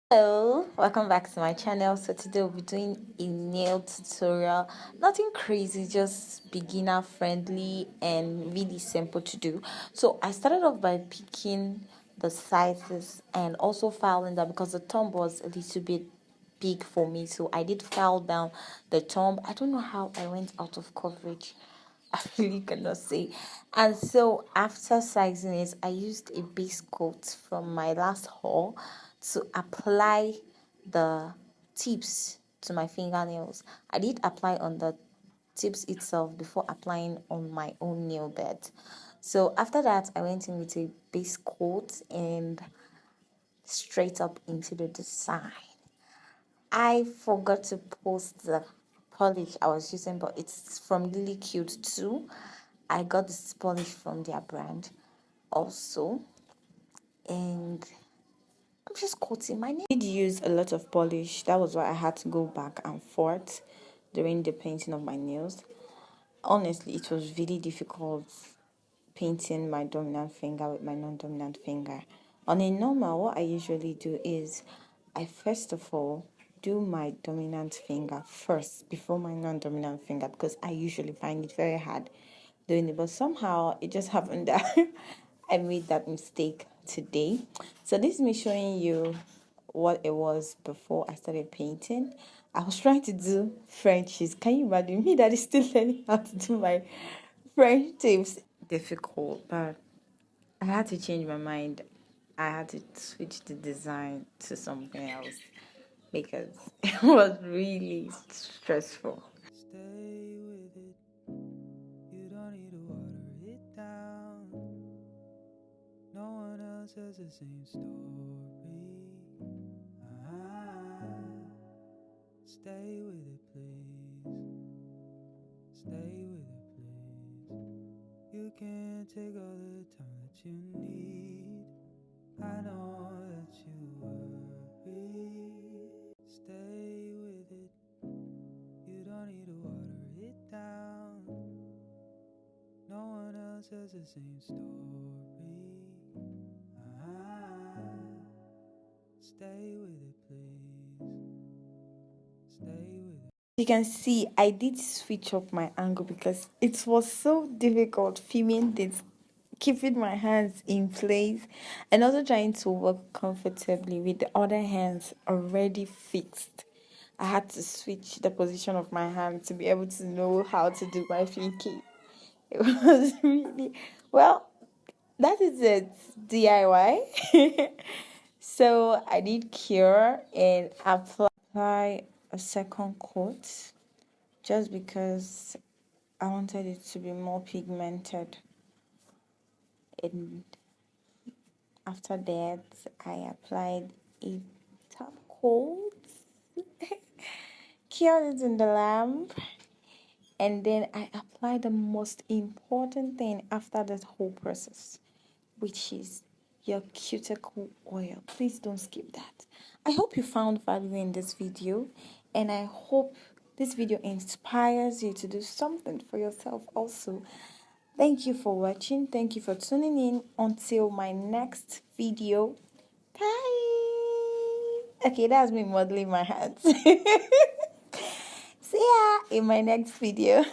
Hello, welcome back to my channel. So today we'll be doing a nail tutorial. Nothing crazy, just beginner friendly and really simple to do. So I started off by picking the sizes and also filing them because the thumb was a little bit big for me. So I did file down the thumb. I don't know how I went out of coverage. I really cannot say. And so after sizing it, I used a base coat from my last haul to apply the tips to my fingernails. I did apply on the tips itself before applying on my own nail bed. So after that, I went in with a base coat and straight up into the design. I forgot to post the polish I was using, but it's from Really Cute too. I got this polish from their brand also, and I'm just coating my nail. I did use a lot of polish. That was why I had to go back and forth during the painting of my nails. Honestly, it was really difficult painting my dominant finger with my non-dominant finger. On a normal, what I usually do is I first of all do my dominant finger first before my non-dominant finger because I usually find it very hard doing it, but somehow it just happened that I made that mistake today. So this is me showing you what it was before I started painting. I was trying to do Frenches. Can you imagine me that is still learning how to do my French tips? Difficult, but I had to change my mind. I had to switch the design to something else because it was really stressful. Stay with it. You don't need to water it down. No one else has the same story. Ah, stay with it, please. Stay with it, please. You can take all the time that you need. I know that you worry. Stay with it. You don't need to water it down. No one else has the same story. Ah, stay with it, please. Stay with it. You can see I did switch up my angle because it was so difficult filming this, keeping my hands in place and also trying to work comfortably with the other hands already fixed. I had to switch the position of my hand to be able to know how to do my flinky. It was really well. That is it, DIY. So I did cure and apply a second coat just because I wanted it to be more pigmented. And after that, I applied a top coat, cured it in the lamp, and then I applied the most important thing after that whole process, which is your cuticle oil. Please don't skip that. I hope you found value in this video, and I hope this video inspires you to do something for yourself also. Thank you for watching. Thank you for tuning in. Until my next video. Bye. Okay, that's me modeling my hands. See ya in my next video.